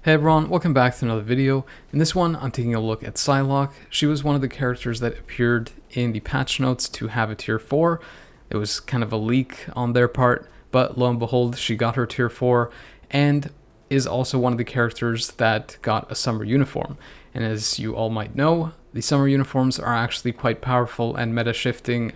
Hey everyone, welcome back to another video. In this one, I'm taking a look at Psylocke. She was one of the characters that appeared in the patch notes to have a tier 4. It was kind of a leak on their part, but lo and behold, she got her tier 4 and is also one of the characters that got a summer uniform. And as you all might know, the summer uniforms are actually quite powerful and meta shifting,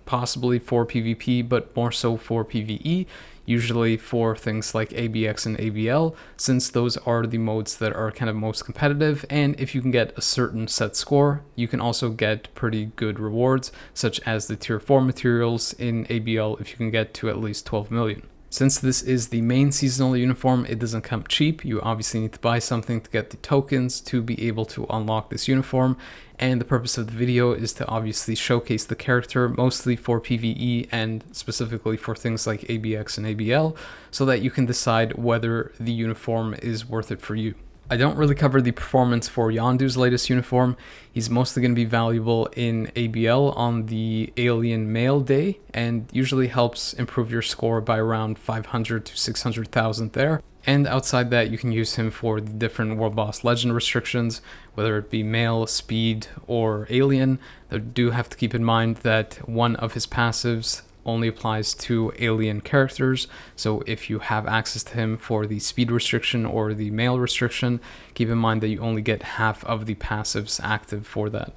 possibly for PvP, but more so for PvE, usually for things like ABX and ABL, since those are the modes that are kind of most competitive, and if you can get a certain set score, you can also get pretty good rewards, such as the tier 4 materials in ABL if you can get to at least 12 million. Since this is the main seasonal uniform, it doesn't come cheap. You obviously need to buy something to get the tokens to be able to unlock this uniform, and the purpose of the video is to obviously showcase the character, mostly for PvE and specifically for things like ABX and ABL, so that you can decide whether the uniform is worth it for you. I don't really cover the performance for Yondu's latest uniform. He's mostly going to be valuable in ABL on the Alien Male Day, and usually helps improve your score by around 500 to 600,000 there. And outside that, you can use him for the different World Boss Legend restrictions, whether it be Male, Speed, or Alien. You do have to keep in mind that one of his passives only applies to alien characters, so if you have access to him for the speed restriction or the male restriction, keep in mind that you only get half of the passives active for that.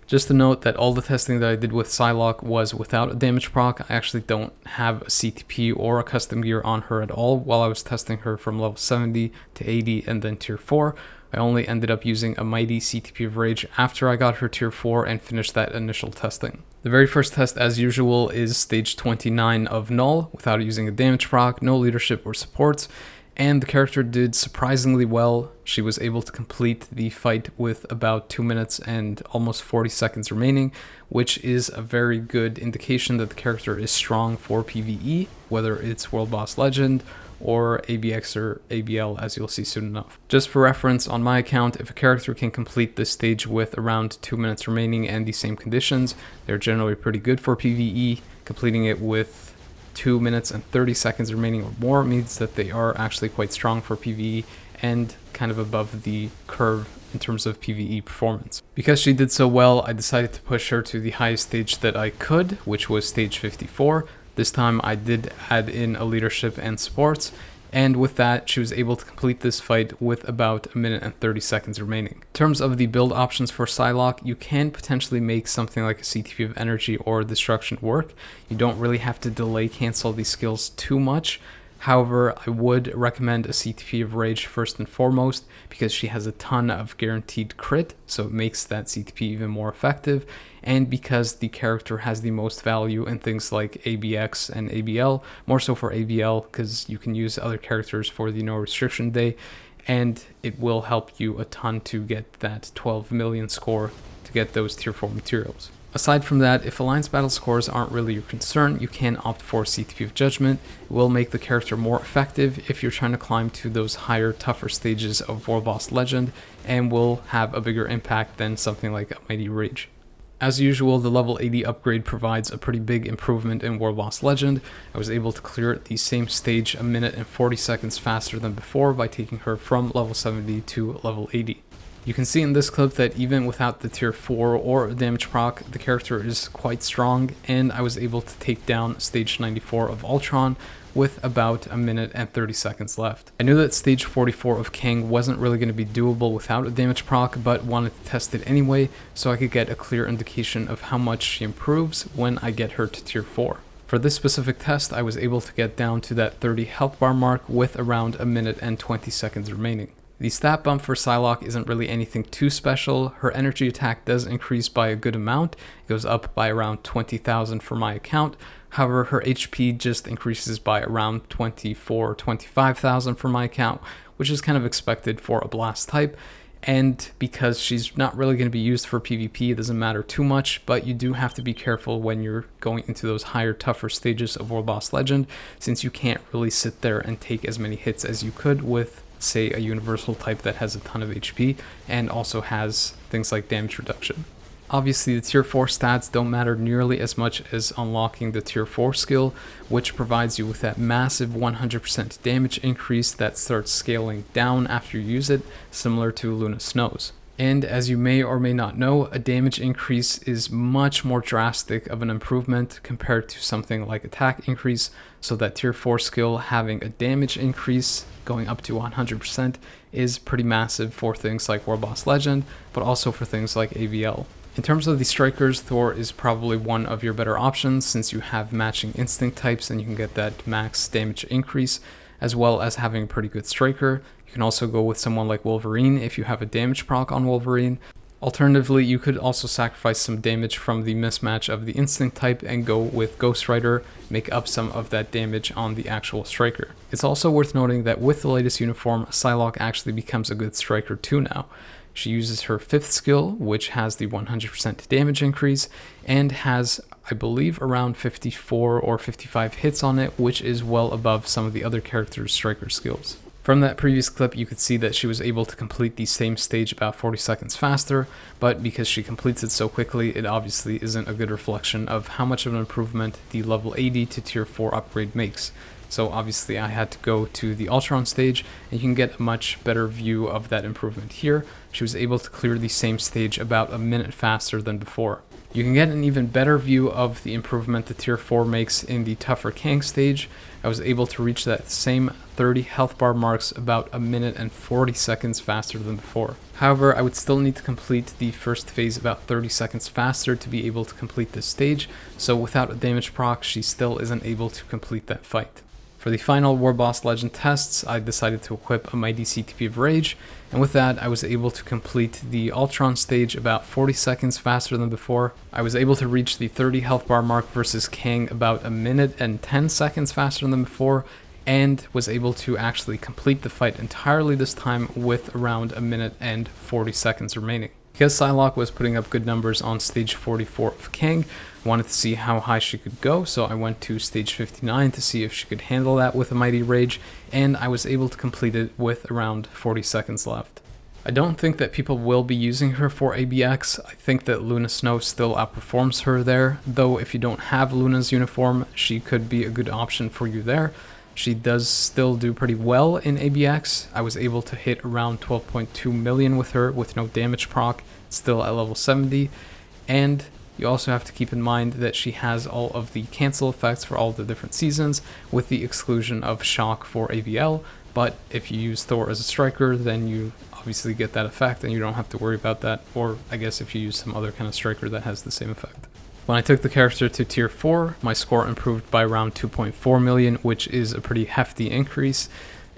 Just to note that all the testing that I did with Psylocke was without a damage proc. I actually don't have a CTP or a custom gear on her at all while I was testing her from level 70 to 80 and then tier 4. I only ended up using a mighty CTP of Rage after I got her tier 4 and finished that initial testing. The very first test, as usual, is stage 29 of Null, without using a damage proc, no leadership or supports, and the character did surprisingly well. She was able to complete the fight with about 2 minutes and almost 40 seconds remaining, which is a very good indication that the character is strong for PvE, whether it's World Boss Legend or ABX or ABL, as you'll see soon enough. Just for reference, on my account, if a character can complete this stage with around 2 minutes remaining and the same conditions, they're generally pretty good for PvE. Completing it with 2 minutes and 30 seconds remaining or more means that they are actually quite strong for PvE and kind of above the curve in terms of PvE performance. Because she did so well, I decided to push her to the highest stage that I could, which was stage 54. This time I did add in a leadership and supports, and with that she was able to complete this fight with about 1 minute and 30 seconds remaining. In terms of the build options for Psylocke, you can potentially make something like a CTP of Energy or Destruction work. You don't really have to delay cancel these skills too much. However, I would recommend a CTP of Rage first and foremost, because she has a ton of guaranteed crit, so it makes that CTP even more effective, and because the character has the most value in things like ABX and ABL, more so for ABL because you can use other characters for the no restriction day, and it will help you a ton to get that 12 million score to get those tier 4 materials. Aside from that, if Alliance battle scores aren't really your concern, you can opt for CTP of Judgment. It will make the character more effective if you're trying to climb to those higher, tougher stages of World Boss Legend, and will have a bigger impact than something like a Mighty Rage. As usual, the level 80 upgrade provides a pretty big improvement in World Boss Legend. I was able to clear the same stage 1 minute and 40 seconds faster than before by taking her from level 70 to level 80. You can see in this clip that even without the tier 4 or a damage proc, the character is quite strong, and I was able to take down stage 94 of Ultron with about 1 minute and 30 seconds left. I knew that stage 44 of Kang wasn't really going to be doable without a damage proc, but wanted to test it anyway so I could get a clear indication of how much she improves when I get her to tier 4. For this specific test, I was able to get down to that 30 health bar mark with around 1 minute and 20 seconds remaining. The stat bump for Psylocke isn't really anything too special. Her energy attack does increase by a good amount. It goes up by around 20,000 for my account. However, her HP just increases by around 25,000 for my account, which is kind of expected for a blast type. And because she's not really going to be used for PvP, it doesn't matter too much, but you do have to be careful when you're going into those higher, tougher stages of World Boss Legend, since you can't really sit there and take as many hits as you could with, say, a universal type that has a ton of HP and also has things like damage reduction. Obviously, the tier 4 stats don't matter nearly as much as unlocking the tier 4 skill, which provides you with that massive 100% damage increase that starts scaling down after you use it, similar to Luna Snow's. And as you may or may not know, a damage increase is much more drastic of an improvement compared to something like attack increase, so that tier 4 skill having a damage increase going up to 100% is pretty massive for things like World Boss Legend, but also for things like ABL. In terms of the strikers, Thor is probably one of your better options since you have matching instinct types and you can get that max damage increase, as well as having a pretty good striker. You can also go with someone like Wolverine if you have a damage proc on Wolverine. Alternatively, you could also sacrifice some damage from the mismatch of the instinct type and go with Ghost Rider, make up some of that damage on the actual striker. It's also worth noting that with the latest uniform, Psylocke actually becomes a good striker too now. She uses her 5th skill, which has the 100% damage increase, and has, I believe, around 54 or 55 hits on it, which is well above some of the other characters' striker skills. From that previous clip, you could see that she was able to complete the same stage about 40 seconds faster, but because she completes it so quickly, it obviously isn't a good reflection of how much of an improvement the level 80 to tier 4 upgrade makes. So obviously I had to go to the Ultron stage, and you can get a much better view of that improvement here. She was able to clear the same stage about a minute faster than before. You can get an even better view of the improvement the tier 4 makes in the tougher Kang stage. I was able to reach that same 30 health bar marks about a minute and 40 seconds faster than before. However, I would still need to complete the first phase about 30 seconds faster to be able to complete this stage, so without a damage proc, she still isn't able to complete that fight. For the final War Boss Legend tests, I decided to equip a mighty CTP of Rage, and with that I was able to complete the Ultron stage about 40 seconds faster than before. I was able to reach the 30 health bar mark versus Kang about a minute and 10 seconds faster than before, and was able to actually complete the fight entirely this time with around a minute and 40 seconds remaining. Because Psylocke was putting up good numbers on stage 44 of Kang, I wanted to see how high she could go, so I went to stage 59 to see if she could handle that with a mighty Rage, and I was able to complete it with around 40 seconds left. I don't think that people will be using her for ABX. I think that Luna Snow still outperforms her there, though if you don't have Luna's uniform, she could be a good option for you there. She does still do pretty well in ABX. I was able to hit around 12.2 million with her with no damage proc, still at level 70. And you also have to keep in mind that she has all of the cancel effects for all the different seasons, with the exclusion of shock for ABL. But if you use Thor as a striker, then you obviously get that effect and you don't have to worry about that. Or I guess if you use some other kind of striker that has the same effect. When I took the character to tier 4, my score improved by around 2.4 million, which is a pretty hefty increase.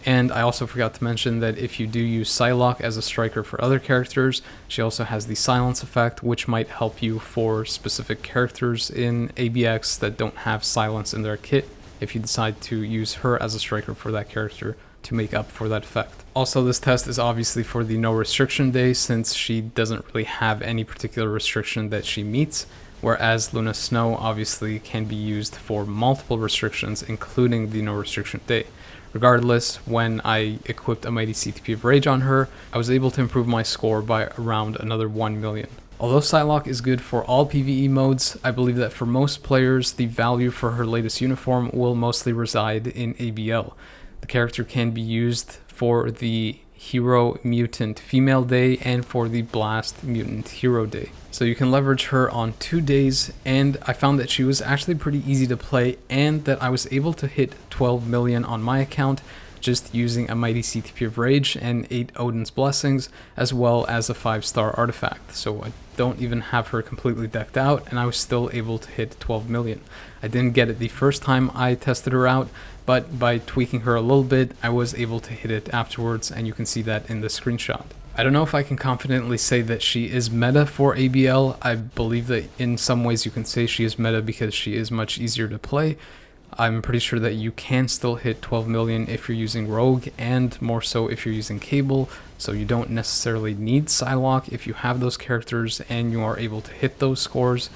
And I also forgot to mention that if you do use Psylocke as a striker for other characters, she also has the silence effect, which might help you for specific characters in ABX that don't have silence in their kit, if you decide to use her as a striker for that character to make up for that effect. Also, this test is obviously for the no restriction day, since she doesn't really have any particular restriction that she meets, whereas Luna Snow obviously can be used for multiple restrictions, including the no restriction day. Regardless, when I equipped a mighty CTP of Rage on her, I was able to improve my score by around another 1 million. Although Psylocke is good for all PvE modes, I believe that for most players, the value for her latest uniform will mostly reside in ABL. The character can be used for the Hero Mutant Female Day and for the Blast Mutant Hero Day. So you can leverage her on 2 days, and I found that she was actually pretty easy to play and that I was able to hit 12 million on my account just using a mighty CTP of Rage and 8 Odin's Blessings, as well as a 5-star artifact. So I don't even have her completely decked out, and I was still able to hit 12 million. I didn't get it the first time I tested her out, but by tweaking her a little bit, I was able to hit it afterwards, and you can see that in the screenshot. I don't know if I can confidently say that she is meta for ABL. I believe that in some ways you can say she is meta because she is much easier to play. I'm pretty sure that you can still hit 12 million if you're using Rogue, and more so if you're using Cable, so you don't necessarily need Psylocke if you have those characters and you are able to hit those scores.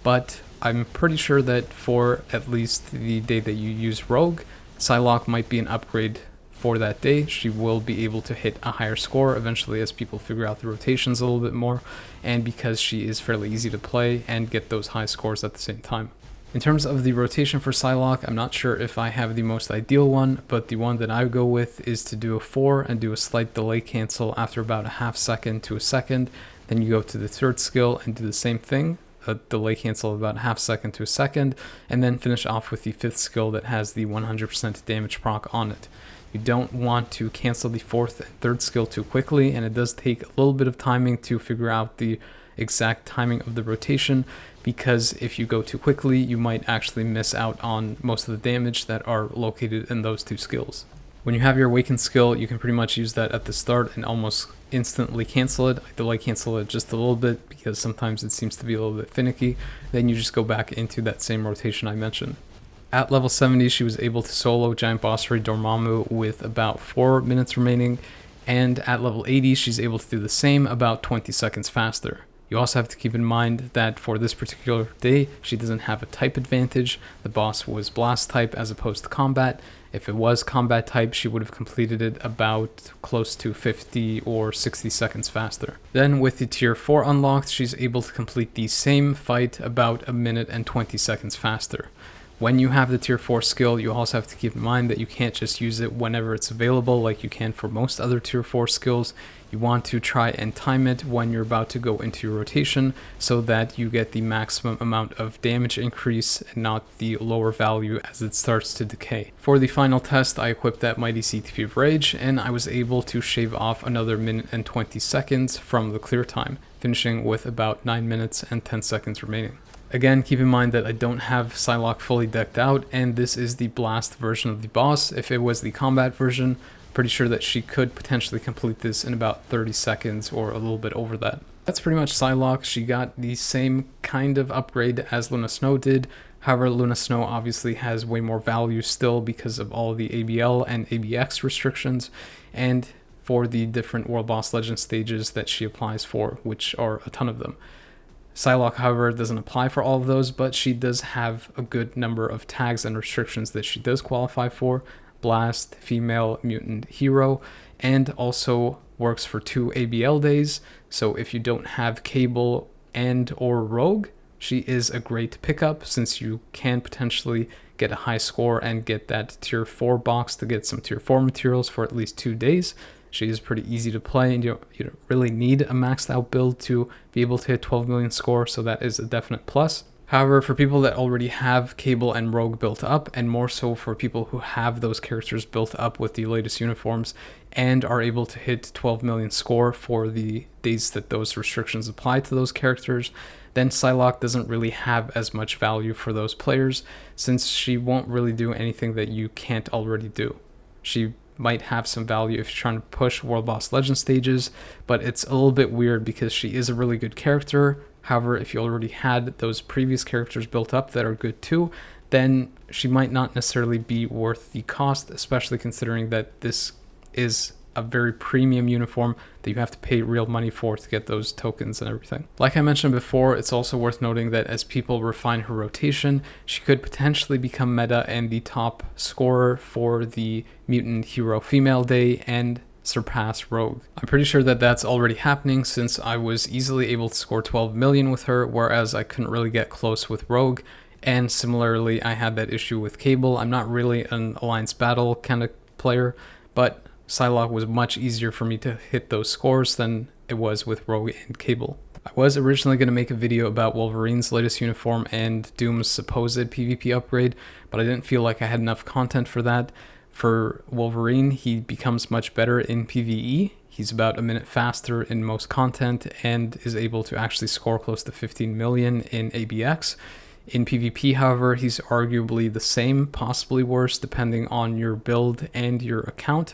But I'm pretty sure that for at least the day that you use Rogue, Psylocke might be an upgrade for that day, she will be able to hit a higher score eventually as people figure out the rotations a little bit more, and because she is fairly easy to play and get those high scores at the same time. In terms of the rotation for Psylocke, I'm not sure if I have the most ideal one, but the one that I go with is to do a 4 and do a slight delay cancel after about a half second to a second. Then you go to the third skill and do the same thing, a delay cancel of about a half second to a second, and then finish off with the fifth skill that has the 100% damage proc on it. You don't want to cancel the fourth and third skill too quickly, and it does take a little bit of timing to figure out the exact timing of the rotation, because if you go too quickly, you might actually miss out on most of the damage that are located in those two skills. When you have your awakened skill, you can pretty much use that at the start and almost instantly cancel it. I delay cancel it just a little bit because sometimes it seems to be a little bit finicky. Then you just go back into that same rotation I mentioned. At level 70, she was able to solo Giant Boss Raid Dormammu with about 4 minutes remaining, and at level 80, she's able to do the same about 20 seconds faster. You also have to keep in mind that for this particular day, she doesn't have a type advantage. The boss was blast type as opposed to combat. If it was combat type, she would have completed it about close to 50 or 60 seconds faster. Then with the tier 4 unlocked, she's able to complete the same fight about a minute and 20 seconds faster. When you have the tier 4 skill, you also have to keep in mind that you can't just use it whenever it's available like you can for most other tier 4 skills. You want to try and time it when you're about to go into your rotation so that you get the maximum amount of damage increase and not the lower value as it starts to decay. For the final test, I equipped that mighty CTP of Rage, and I was able to shave off another minute and 20 seconds from the clear time, finishing with about 9 minutes and 10 seconds remaining. Again, keep in mind that I don't have Psylocke fully decked out, and this is the blast version of the boss. If it was the combat version, pretty sure that she could potentially complete this in about 30 seconds or a little bit over that. That's pretty much Psylocke. She got the same kind of upgrade as Luna Snow did. However, Luna Snow obviously has way more value still because of all the ABL and ABX restrictions, and for the different World Boss Legend stages that she applies for, which are a ton of them. Psylocke, however, doesn't apply for all of those, but she does have a good number of tags and restrictions that she does qualify for: Blast, Female, Mutant, Hero, and also works for 2 ABL days. So if you don't have Cable and or Rogue, she is a great pickup since you can potentially get a high score and get that tier 4 box to get some tier 4 materials for at least 2 days. She is pretty easy to play, and you don't really need a maxed out build to be able to hit 12 million score, so that is a definite plus. However, for people that already have Cable and Rogue built up, and more so for people who have those characters built up with the latest uniforms and are able to hit 12 million score for the days that those restrictions apply to those characters, then Psylocke doesn't really have as much value for those players since she won't really do anything that you can't already do. She might have some value if you're trying to push World Boss Legend stages, but it's a little bit weird because she is a really good character. However, if you already had those previous characters built up that are good too, then she might not necessarily be worth the cost, especially considering that this is a very premium uniform that you have to pay real money for to get those tokens and everything. Like I mentioned before, it's also worth noting that as people refine her rotation, she could potentially become meta and the top scorer for the Mutant Hero Female Day and surpass Rogue. I'm pretty sure that that's already happening since I was easily able to score 12 million with her, whereas I couldn't really get close with Rogue. And similarly, I had that issue with Cable. I'm not really an Alliance Battle kind of player, but Psylocke was much easier for me to hit those scores than it was with Rogue and Cable. I was originally going to make a video about Wolverine's latest uniform and Doom's supposed PvP upgrade, but I didn't feel like I had enough content for that. For Wolverine, he becomes much better in PvE. He's about a minute faster in most content and is able to actually score close to 15 million in ABX. In PvP, however, he's arguably the same, possibly worse, depending on your build and your account.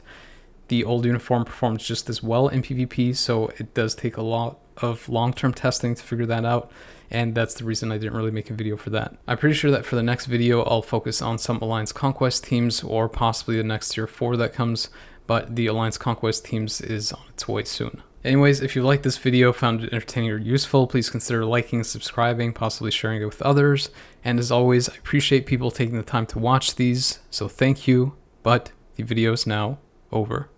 The old uniform performs just as well in PvP, so it does take a lot of long-term testing to figure that out, and that's the reason I didn't really make a video for that. I'm pretty sure that for the next video, I'll focus on some Alliance Conquest teams, or possibly the next tier 4 that comes, but the Alliance Conquest teams is on its way soon. Anyways, if you liked this video, found it entertaining or useful, please consider liking, subscribing, possibly sharing it with others, and as always, I appreciate people taking the time to watch these, so thank you, but the video is now Over.